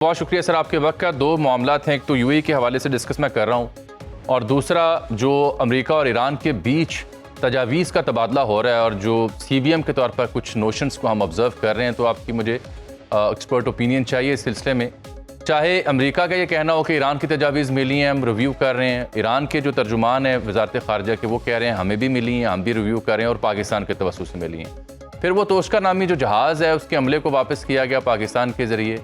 बहुत शुक्रिया सर आपके वक्त का। दो मामलात हैं, एक तो यूएई के हवाले से डिस्कस मैं कर रहा हूँ और दूसरा जो अमेरिका और ईरान के बीच तजावीज़ का तबादला हो रहा है और जो सीबीएम के तौर पर कुछ नोशंस को हम ऑब्ज़र्व कर रहे हैं। तो आपकी मुझे एक्सपर्ट ओपिनियन चाहिए इस सिलसिले में। चाहे अमेरिका का ये कहना हो कि ईरान की तजावीज़ मिली हैं, हम रिव्यू कर रहे हैं, ईरान के जो तर्जुमान हैं वजारत ख़ारजा के वो कह रहे हैं हमें भी मिली हैं, हम भी रिव्यू कर रहे हैं और पाकिस्तान के तवस्सुस से मिली हैं। फिर वो तोशका नामी जो जहाज़ है उसके हमले को वापस किया गया पाकिस्तान के ज़रिए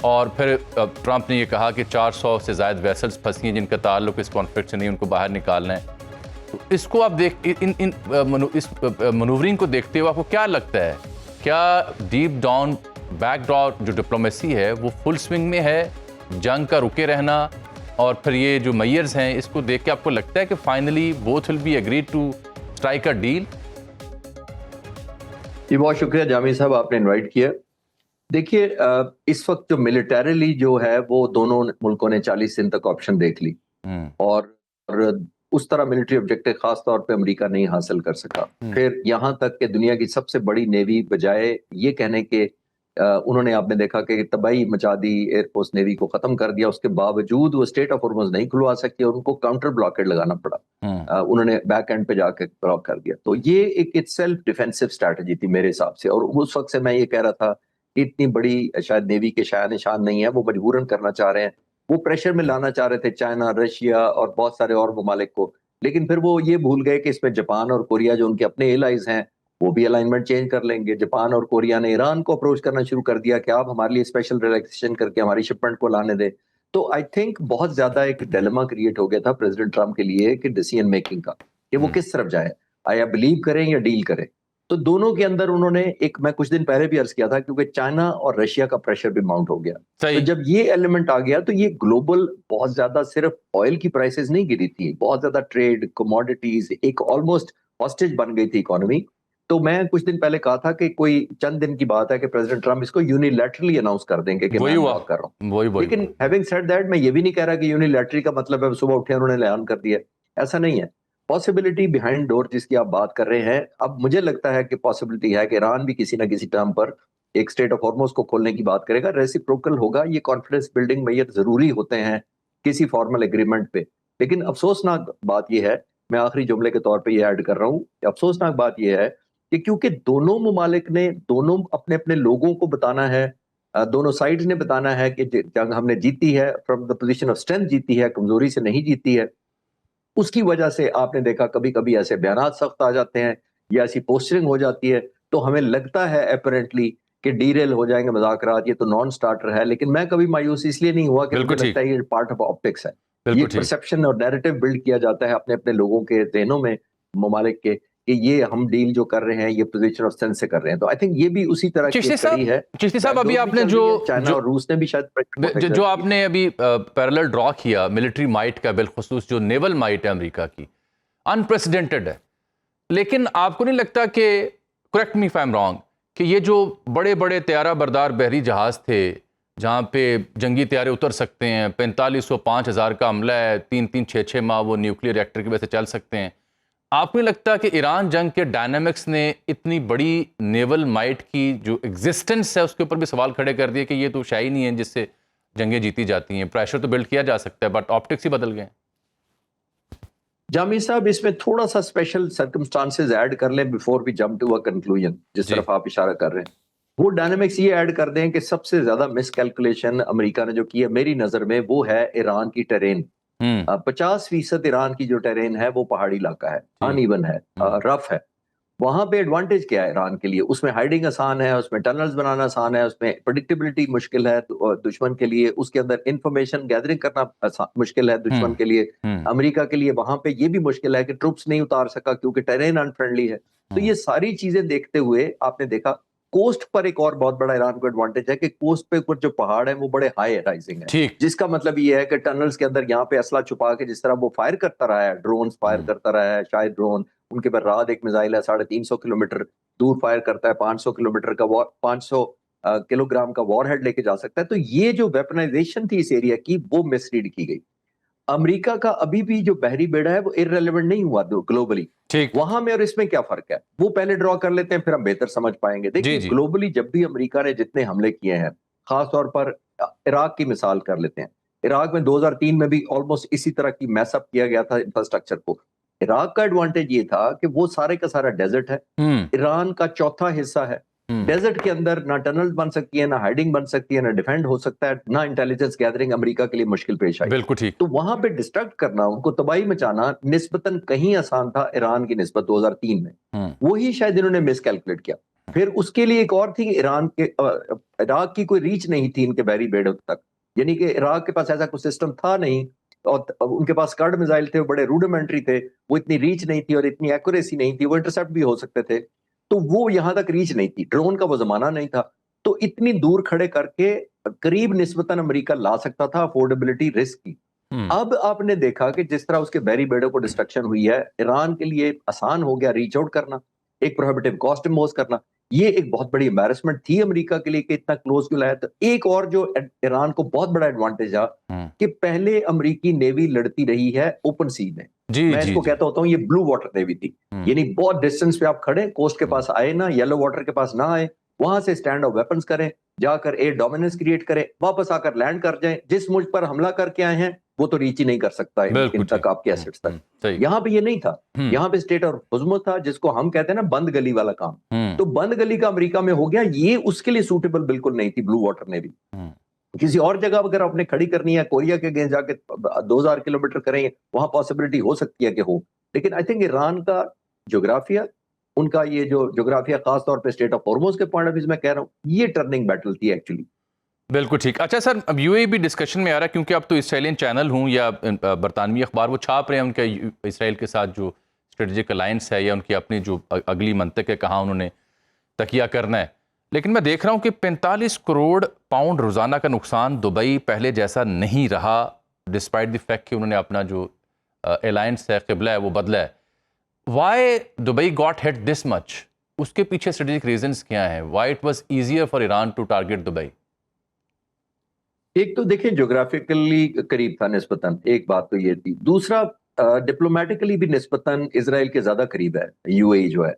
और फिर ट्रंप ने ये कहा कि 400 से ज़ायद वेसल्स फंसी हैं जिनका ताल्लुक इस कॉन्फ्लिक्ट से नहीं, उनको बाहर निकालना है। तो इसको आप इस मनूवरिंग को देखते हुए आपको क्या लगता है, क्या डीप डाउन बैकडॉर जो डिप्लोमेसी है वो फुल स्विंग में है, जंग का रुके रहना और फिर ये जो मेयर्स हैं इसको देख के आपको लगता है कि finally both will be agreed to strike a deal? जी बहुत शुक्रिया जामी साहब, आपने इनवाइट किया। देखिए इस वक्त जो मिलिटरीली जो है वो दोनों मुल्कों ने 40 दिन तक ऑप्शन देख ली और उस तरह मिलिट्री ऑब्जेक्टिव खास तौर पे अमेरिका नहीं हासिल कर सका। फिर यहाँ तक कि दुनिया की सबसे बड़ी नेवी बजाय ये कहने के उन्होंने, आपने देखा कि तबाही मचा दी, एयरफोर्स नेवी को खत्म कर दिया, उसके बावजूद वो स्टेट ऑफ हॉर्मुज़ नहीं खुलवा सकी और उनको काउंटर ब्लॉकेड लगाना पड़ा। उन्होंने बैक एंड पे जाके ब्लॉक कर दिया। तो ये एक सेल्फ डिफेंसिव स्ट्रैटेजी थी मेरे हिसाब से। और उस वक्त से मैं ये कह रहा था इतनी बड़ी शायद नेवी के शायद निशान नहीं है, वो मजबूरन करना चाह रहे हैं, वो प्रेशर में लाना चाह रहे थे चाइना, रशिया और बहुत सारे और ममालिक को। लेकिन फिर वो ये भूल गए कि इसमें जापान और कोरिया जो उनके अपने एलाइज हैं वो भी अलाइनमेंट चेंज कर लेंगे। जापान और कोरिया ने ईरान को अप्रोच करना शुरू कर दिया कि आप हमारे लिए स्पेशल रिलैक्सेशन करके हमारी शिपमेंट को लाने दें। तो आई थिंक बहुत ज्यादा एक डिलेमा क्रिएट हो गया था प्रेसिडेंट ट्रंप के लिए कि डिसीजन मेकिंग का, कि वो किस तरफ जाए, आया बिलीव करें या डील करें। तो दोनों के अंदर उन्होंने एक, मैं कुछ दिन पहले भी अर्ज किया था, क्योंकि चाइना और रशिया का प्रेशर भी माउंट हो गया। तो जब ये एलिमेंट आ गया तो ये ग्लोबल बहुत ज्यादा, सिर्फ ऑयल की प्राइसेस नहीं गिरी थी, बहुत ज्यादा ट्रेड, कमोडिटीज, एक ऑलमोस्ट हॉस्टेज बन गई थी इकोनॉमी। तो मैं कुछ दिन पहले कहा था कि कोई चंद दिन की बात है कि प्रेसिडेंट ट्रंप इसको यूनिलैटरली अनाउंस कर देंगे कि मैं ब्लॉक कर रहा हूँ। लेकिन हैविंग सेड दैट, मैं ये भी नहीं कह रहा कि यूनिलैटरली का मतलब है सुबह उठे उन्होंने ऐलान कर दिया, ऐसा नहीं है। पॉसिबिलिटी बिहाइंड डोर जिसकी आप बात कर रहे हैं, अब मुझे लगता है कि पॉसिबिलिटी है कि ईरान भी किसी ना किसी टर्म पर एक स्टेट ऑफ हॉर्मुज़ को खोलने की बात करेगा। रेसिप्रोकल होगा, ये कॉन्फिडेंस बिल्डिंग मेजर जरूरी होते हैं किसी फॉर्मल एग्रीमेंट पे। लेकिन अफसोसनाक बात यह है, मैं आखिरी जुमले के तौर पर यह ऐड कर रहा हूँ, अफसोसनाक बात यह है कि क्योंकि दोनों ममालिक ने, दोनों अपने अपने लोगों को बताना है, दोनों साइड्स ने बताना है कि जंग हमने जीती है, from the position of strength जीती है, कमजोरी से नहीं जीती है। उसकी वजह से आपने देखा कभी कभी ऐसे बयानात सख्त आ जाते हैं या ऐसी पोस्टरिंग हो जाती है, तो हमें लगता है अपेरेंटली कि डीरेल हो जाएंगे मुज़ाकरात, ये तो नॉन स्टार्टर है। लेकिन मैं कभी मायूस इसलिए नहीं हुआ कि मुझे लगता है ये पार्ट ऑफ ऑप्टिक्स है। ये परसेप्शन और नैरेटिव बिल्ड किया जाता है अपने अपने लोगों के ज़हनों में, ममालिक के, कि ये हम डील जो कर रहे हैं ये पोजीशन ऑफ स्ट्रेंथ से कर रहे हैं। तो आई थिंक ये भी उसी तरह की कड़ी है। चिश्ती साहब, अभी आपने जो चाइना और रूस ने भी शायद जो आपने अभी पैरेलल ड्रॉ किया मिलिट्री माइट का, बिलखुसूस जो नेवल माइट है अमेरिका की, अनप्रेसिडेंटेड है। लेकिन आपको नहीं लगता कि, correct me if I am wrong, कि ये जो बड़े बड़े त्यारा बरदार बहरी जहाज़ थे जहाँ पे जंगी त्यारे उतर सकते हैं, 4500 5000 का हमला है, 3-3 6-6 माह वो न्यूक्लियर रिएक्टर की वजह से चल सकते हैं, आपको नहीं लगता कि ईरान जंग के डायनामिक्स ने इतनी बड़ी नेवल माइट की जो एग्जिस्टेंस है उसके ऊपर भी सवाल खड़े कर दिए कि ये तो शाही नहीं है जिससे जंगें जीती जाती हैं? प्रेशर तो बिल्ड किया जा सकता है बट ऑप्टिक्स ही बदल गए। जामी साहब, इसमें थोड़ा सा स्पेशल सर्कमस्टांसेस ऐड कर लें before we jump to a conclusion, जिस तरफ आप इशारा कर रहे हैं। वो डायनामिक्स ये ऐड कर दें कि सबसे ज्यादा मिसकैलकुलेशन अमेरिका ने जो की है मेरी नजर में, वो है ईरान की टेरेन। 50% ईरान की जो टेरेन है वो पहाड़ी इलाका है, अनइवन है, रफ है। वहां पे एडवांटेज क्या है ईरान के लिए? उसमें हाइडिंग आसान है, उसमें टनल्स बनाना आसान है, उसमें प्रेडिक्टेबिलिटी मुश्किल है दुश्मन के लिए, उसके अंदर इंफॉर्मेशन गैदरिंग करना मुश्किल है दुश्मन के लिए। अमेरिका के लिए वहां पे ये भी मुश्किल है कि ट्रुप्स नहीं उतार सका क्योंकि टेरेन अनफ्रेंडली है। तो ये सारी चीजें देखते हुए आपने देखा कोस्ट पर एक और बहुत बड़ा ईरान को एडवांटेज है कि कोस्ट पे कुछ जो पहाड़ है वो बड़े हाई राइजिंग है, जिसका मतलब ये है कि टनल्स के अंदर यहाँ पे असला छुपा के जिस तरह वो फायर करता रहा है, ड्रोन फायर करता रहा है, शायद ड्रोन, उनके पास रात एक मिसाइल है 350 किलोमीटर दूर फायर करता है, 500 किलोमीटर का 500 किलोग्राम का वॉरहेड लेके जा सकता है। तो ये जो वेपनाइजेशन थी इस एरिया की वो मिसरीड की गई। अमेरिका का अभी भी जो बहरी बेड़ा है वो इररेलेवेंट नहीं हुआ ग्लोबली, वहां में और इसमें क्या फर्क है वो पहले ड्रॉ कर लेते हैं, फिर हम बेहतर समझ पाएंगे। देखिए ग्लोबली जब भी अमेरिका ने जितने हमले किए हैं, खासतौर पर इराक की मिसाल कर लेते हैं। इराक में 2003 में भी ऑलमोस्ट इसी तरह की मैसअप किया गया था इंफ्रास्ट्रक्चर को। इराक का एडवांटेज ये था कि वो सारे का सारा डेजर्ट है, ईरान का चौथा हिस्सा है। डेजर्ट के अंदर ना टनल बन सकती है, ना हाइडिंग बन सकती है, ना डिफेंड हो सकता है, ना इंटेलिजेंस गैदरिंग अमेरिका के लिए मुश्किल पेश आई। बिल्कुल ठीक। तो वहां पे डिस्ट्रक्ट करना, उनको तबाही मचाना निस्बतन कहीं आसान था ईरान की निस्बत 2003 में। वही शायद इन्होंने मिसकैलकुलेट किया। फिर उसके लिए एक और थी, ईरान के इराक की कोई रीच नहीं थी इनके बहरी बेड़ों तक, यानी कि इराक के पास ऐसा कोई सिस्टम था नहीं, और उनके पास स्कड मिसाइल थे, वो बड़े रूडिमेंट्री थे, वो इतनी रीच नहीं थी और इतनी एक्यूरेसी नहीं थी, वो इंटरसेप्ट भी हो सकते थे, तो वो यहां तक रीच नहीं थी, ड्रोन का वो जमाना नहीं था। तो इतनी दूर खड़े करके करीब निस्बतन अमेरिका ला सकता था अफोर्डेबिलिटी रिस्क की। अब आपने देखा कि जिस तरह उसके बहरी बेड़ों को डिस्ट्रक्शन हुई है, ईरान के लिए आसान हो गया रीच आउट करना, एक प्रोहिबिटिव कॉस्ट इम्पोज करना। ये एक बहुत बड़ी एम्बैरेसमेंट थी अमेरिका के लिए कि इतना क्लोज क्यों लाया। तो एक और जो ईरान को बहुत बड़ा एडवांटेज था कि पहले अमेरिकी नेवी लड़ती रही है ओपन सी में। मैं इसको कहता होता हूँ ये ब्लू वाटर नेवी थी, यानी बहुत डिस्टेंस पे आप खड़े, कोस्ट के पास आए ना, येलो वाटर के पास ना आए, वहां से स्टैंड ऑफ वेपन्स करें, जाकर एयर डोमिनेंस क्रिएट करें, वापस आकर लैंड कर जाएं। जिस मुल्क पर हमला करके आए हैं वो तो रीच ही नहीं कर सकता इन तक, आपके एसेट्स तक। यहाँ पे ये नहीं था, यहाँ पे स्टेट ऑफ हुजूमत था, जिसको हम कहते हैं ना बंद गली वाला काम। तो बंद गली का अमेरिका में हो गया, ये उसके लिए सूटेबल बिल्कुल नहीं थी ब्लू वाटर नेवी। किसी और जगह अगर आपने खड़ी करनी है, कोरिया के अगेंस्ट जाके 2000 किलोमीटर करेंगे, वहां पॉसिबिलिटी हो सकती है कि हो। लेकिन आई थिंक ईरान का ज्योग्राफिया, उनका ये जो ज्योग्राफिया खास तौर पे स्टेट ऑफ हॉर्मुज के पॉइंट ऑफ व्यू मैं कह रहा हूँ, ये टर्निंग बैटल थी एक्चुअली। बिल्कुल ठीक। अच्छा सर, अब यूएई भी डिस्कशन में आ रहा है, क्योंकि अब तो इसराइलियन चैनल हूँ या बरतानवी अखबार वो छाप रहे हैं उनके इसराइल के साथ जो स्ट्रेटेजिक अलायंस है या उनकी अपनी जो अगली मंतक है, कहाँ उन्होंने तकिया करना है। लेकिन मैं देख रहा हूँ कि 45 करोड़ पाउंड रोज़ाना का नुकसान दुबई पहले जैसा नहीं रहा, डिस्पाइट द फैक्ट कि उन्होंने अपना जो अलायंस है, क़िबला है, वो बदला है। Why Dubai got hit this much? उसके पीछे स्ट्रेटेजिक रीजंस क्या हैं? Why it was easier for Iran to target Dubai? एक तो देखिए ज्योग्राफिकली करीब था निस्बतन, एक बात तो ये थी। दूसरा डिप्लोमेटिकली भी निस्बतन इजराइल के ज्यादा करीब है यूएई जो है।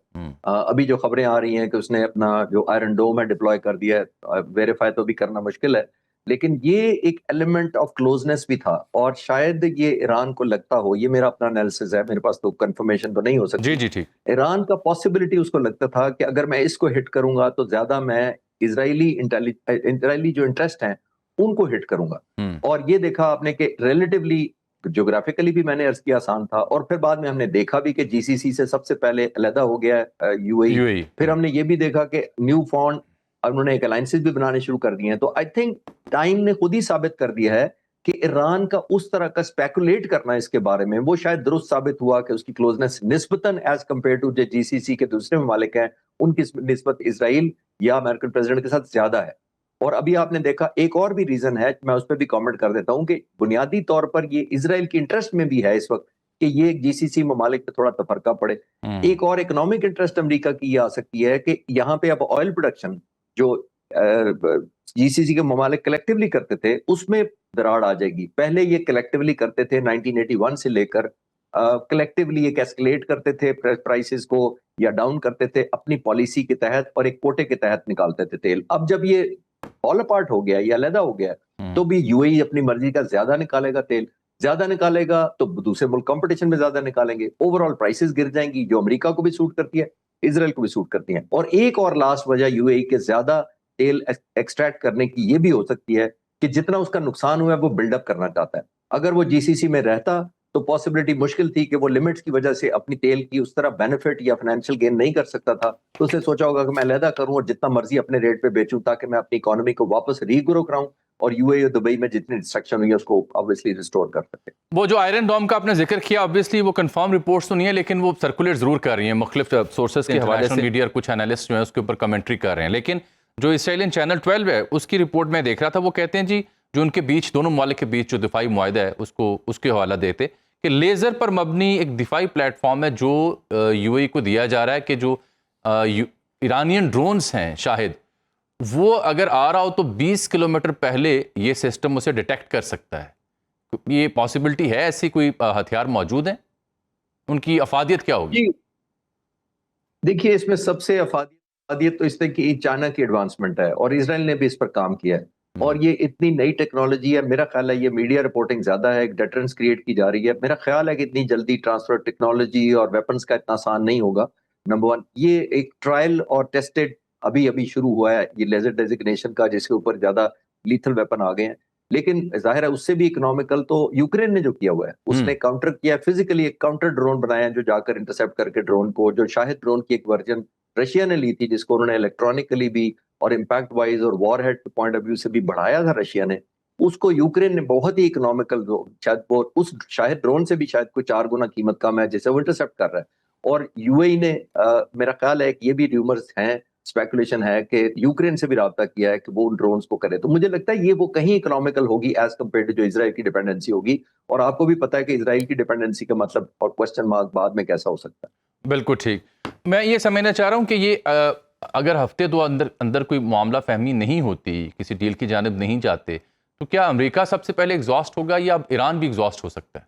अभी जो खबरें आ रही हैं कि उसने अपना जो आयरन डोम है डिप्लॉय कर दिया है, वेरीफाई तो भी करना मुश्किल है, लेकिन ये एक एलिमेंट ऑफ क्लोजनेस भी था। और शायद ये ईरान को लगता हो, ये मेरा अपना एनालिसिस है, मेरे पास तो कंफर्मेशन तो नहीं हो सकती। जी ठीक। ईरान का पॉसिबिलिटी उसको लगता था कि अगर मैं इसको हिट करूंगा तो ज्यादा मैं इजरायली जो इंटरेस्ट हैं उनको हिट करूंगा। और ये देखा आपने कि रिलेटिवली ज्योग्राफिकली भी मैंने अर्ज किया आसान था, और फिर बाद में हमने देखा भी कि जीसीसी से सबसे पहले अलहदा हो गया यूएई। फिर हमने ये भी देखा कि न्यू फाउंड उन्होंने एक अलायंसेस भी बनाने शुरू कर दिए हैं। तो आई थिंक टाइम ने खुद ही साबित कर दिया है कि ईरान का उस तरह का स्पेकुलेट करना इसके बारे में वो शायद दुरुस्त साबित हुआ कि उसकी क्लोजनेस निस्बतन एज कंपेयर टू जो जीसीसी के दूसरे ममालिक हैं उनकी निस्बत इजराइल या अमेरिकन प्रेसिडेंट के साथ ज्यादा है। और अभी आपने देखा एक और भी रीजन है, मैं उस पर भी कमेंट कर देता हूं कि बुनियादी तौर पर ये इजराइल की इंटरेस्ट में भी है इस वक्त कि ये जीसीसी ममालिक पे थोड़ा तफरका पड़े। एक और इकोनॉमिक इंटरेस्ट अमेरिका की ये आ सकती है कि यहाँ पे अब ऑयल प्रोडक्शन जो जीसीसी के ममालिक कलेक्टिवली करते थे उसमें दरार आ जाएगी। पहले ये कलेक्टिवली करते थे 1981 से लेकर, कलेक्टिवली एक एस्केलेट करते थे प्राइसेस को या डाउन करते थे अपनी पॉलिसी के तहत और एक कोटे के तहत निकालते थे तेल। अब जब ये फॉल अपार्ट हो गया या अलहदा हो गया तो भी यूएई अपनी मर्जी का ज्यादा निकालेगा तेल, ज्यादा निकालेगा तो दूसरे मुल्क कंपटीशन में ज्यादा निकालेंगे, ओवरऑल प्राइसेस गिर जाएंगी जो अमेरिका को भी सूट करती है, इजराइल को भी सूट करती है। और एक और लास्ट वजह यूएई के ज्यादा तेल एक्सट्रैक्ट करने की ये भी हो सकती है कि जितना उसका नुकसान हुआ है वो बिल्डअप करना चाहता है। अगर वो जीसीसी में रहता तो पॉसिबिलिटी मुश्किल थी कि वो लिमिट्स की वजह से अपनी तेल की उस तरह बेनिफिट या फाइनेंशियल गेन नहीं कर सकता था, तो उसने सोचा होगा कि मैं अलहदा करूं और जितना मर्जी अपने रेट पे बेचूं ताकि मैं अपनी इकोनॉमी को वापस रीग्रो कराऊं और यूएई और दुबई में जितनी डिस्ट्रक्शन हुई है उसको ऑब्वियसली रिस्टोर कर सके। वो जो आयरन डोम का आपने जिक्र किया, ऑब्वियसली वो कंफर्म रिपोर्ट्स तो नहीं है, लेकिन वो सर्कुलेट जरूर कर रही हैं मुख्तलिफ सोर्सेज के हवाले से, मीडिया और कुछ एनालिस्ट जो है उसके ऊपर कमेंट्री कर रहे हैं। लेकिन जो इसराइलियन चैनल 12 है उसकी रिपोर्ट में देख रहा था, वो कहते हैं जी जो उनके बीच, दोनों ममालिक के बीच जो दिफाई मुआहदा है उसको उसके हवाला देते कि लेज़र पर मबनी एक दिफाई प्लेटफॉर्म है जो यूएई को दिया जा रहा है कि जो ईरानियन ड्रोन्स हैं शाहिद, वो अगर आ रहा हो तो 20 किलोमीटर पहले ये सिस्टम उसे डिटेक्ट कर सकता है। ये पॉसिबिलिटी है? ऐसी कोई हथियार मौजूद हैं? उनकी अफादियत क्या होगी? देखिए इसमें सबसे अफादियत तो इस तरह की चाइना की एडवांसमेंट है और इसराइल ने भी इस पर काम किया है। और ये इतनी नई टेक्नोलॉजी है, मेरा ख्याल है ये मीडिया रिपोर्टिंग ज्यादा है, एक डेटरेंस क्रिएट की जा रही है। मेरा ख्याल है कि इतनी जल्दी ट्रांसफर टेक्नोलॉजी और वेपन्स का इतना आसान नहीं होगा। नंबर वन, ये एक ट्रायल और टेस्टेड अभी अभी शुरू हुआ है ये लेजर डेजिग्नेशन का, जिसके ऊपर ज्यादा लीथल वेपन आ गए हैं। लेकिन जाहिर है उससे भी इकोनॉमिकल तो यूक्रेन ने जो किया हुआ है, उसने काउंटर किया, फिजिकली एक काउंटर ड्रोन बनाया जो जाकर इंटरसेप्ट करके ड्रोन को, जो शाहिद ड्रोन की एक वर्जन रशिया ने ली थी, जिसको उन्होंने इलेक्ट्रॉनिकली भी और इम्पैक्ट वाइज और war head point of view से भी बढ़ाया था रशिया ने, उसको यूक्रेन ने बहुत ही इकोनॉमिकल, शायद वो उस शायद ड्रोन से भी शायद कोई 4 गुना कीमत कम है, जिसे वो इंटरसेप्ट कर रहा है। और यूएई ने मेरा ख्याल है कि ये भी र्यूमर्स हैं, स्पेकुलेशन है कि यूक्रेन से भी राब्ता किया है कि वो उन ड्रोन्स को करे। तो मुझे लगता है ये वो कहीं इकोनॉमिकल होगी एज कम्पेयर टू जो इजराइल की डिपेंडेंसी होगी। और आपको भी पता है कि इजराइल की डिपेंडेंसी का मतलब और क्वेश्चन मार्क बाद में कैसा हो सकता है। बिल्कुल ठीक। मैं ये समझना चाह रहा हूँ कि ये अगर हफ्ते दो अंदर अंदर कोई मामला फहमी नहीं होती, किसी डील की जानिब नहीं जाते, तो क्या अमेरिका सबसे पहले एग्जॉस्ट होगा या ईरान भी एग्जॉस्ट हो सकता है?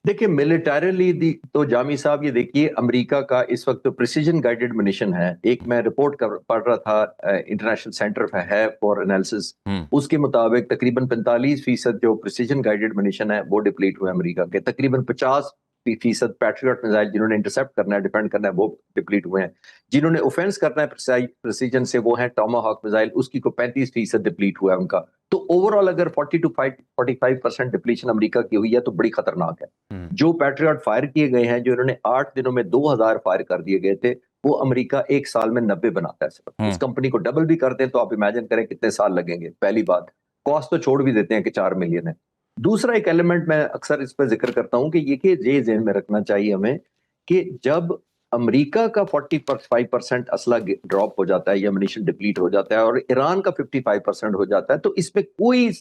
देखिए मिलिटरीली तो जामी साहब ये देखिए, अमेरिका का इस वक्त तो प्रिसीजन गाइडेड मिशन है। एक मैं रिपोर्ट पढ़ रहा था, इंटरनेशनल सेंटर है फॉर एनालिसिस, उसके मुताबिक तकरीबन 45% जो प्रिसीजन गाइडेड मिशन है वो डिप्लीट हुए अमेरिका के। तकरीबन 50% पैट्रियट मिसाइल जिन्होंने इंटरसेप्ट करना है, डिपेंड करना है, वो डिप्लीट हुए हैं। जिन्होंने ऑफेंस करना है प्रिसीजन से, वो है टॉमाहॉक मिसाइल, उसकी को 35% डिप्लीट हुआ है उनका। तो ओवरऑल अगर 40 to 45% डिप्लीशन अमेरिका की हुई है तो बड़ी खतरनाक है। जो पैट्रियट फायर किए गए हैं, जो इन्होंने 8 दिनों में 2000 फायर कर दिए गए थे, वो अमेरिका एक साल में 90 बनाता है सिर्फ। इस कंपनी को डबल भी करते हैं तो आप इमेजिन करें कितने साल लगेंगे। पहली बात, कॉस्ट तो छोड़ भी देते हैं कि 4 मिलियन है। दूसरा एक एलिमेंट मैं अक्सर इस पर जिक्र करता हूं कि ये ज़हन में रखना चाहिए हमें कि जब अमेरिका का 45% असला ड्रॉप हो जाता है या म्यूनिशन डिप्लीट हो जाता है और ईरान का 55% हो जाता है, तो इसमें कोई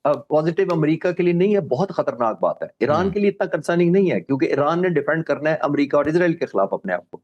पॉजिटिव अमेरिका के लिए नहीं है, बहुत खतरनाक बात है। ईरान के लिए इतना कंसर्निंग नहीं है क्योंकि ईरान ने डिफेंड करना है अमेरिका और इजराइल के खिलाफ अपने आप को।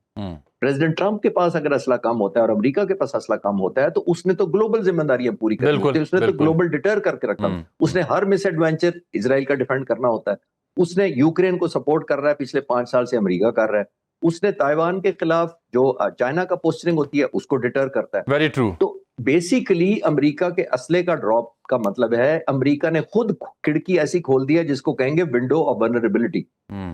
प्रेसिडेंट ट्रंप के पास अगर असला कम होता है और अमेरिका के पास असला कम होता है तो उसने तो ग्लोबल जिम्मेदारियां पूरी करनी होती है, उसने तो ग्लोबल डिटर करके रखना, उसने हर मिस एडवेंचर इजराइल का डिफेंड करना होता है। उसने यूक्रेन को सपोर्ट कर रहा है, पिछले 5 साल से अमेरिका कर रहा है। उसने ताइवान के खिलाफ जो चाइना का पोस्टरिंग होती है उसको डिटर करता है। Very true. तो बेसिकली अमेरिका के असले का ड्रॉप का मतलब है अमेरिका ने खुद खिड़की ऐसी खोल दी है जिसको कहेंगे विंडो ऑफ वल्नरेबिलिटी।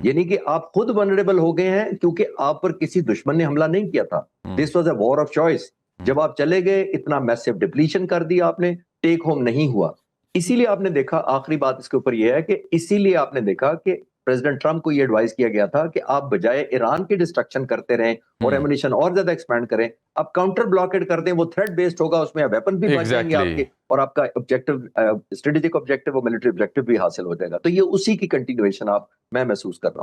यानी कि आप खुद वल्नरेबल हो गए हैं क्योंकि आप पर किसी दुश्मन ने हमला नहीं किया था। This was a war of choice. जब आप चले गए, इतना मैसिव डिप्लीशन कर दिया आपने, टेक होम नहीं हुआ। इसीलिए आपने देखा, आखिरी बात इसके ऊपर यह है कि इसीलिए आपने देखा कि प्रेसिडेंट ट्रंप को ये एडवाइस किया गया था कि आप बजाय ईरान की डिस्ट्रक्शन करते रहें और एमुनिशन और ज्यादा एक्सपैंड करें, आप काउंटर ब्लॉकेड कर दें, वो थ्रेट बेस्ड होगा, उसमें वेपन भी बच जाएंगे आपके और आपका ऑब्जेक्टिव, स्ट्रेटेजिक ऑब्जेक्टिव और मिलिट्री ऑब्जेक्टिव भी हासिल हो जाएगा। तो ये उसी की कंटिन्यूएशन मैं महसूस कर रहा हूँ।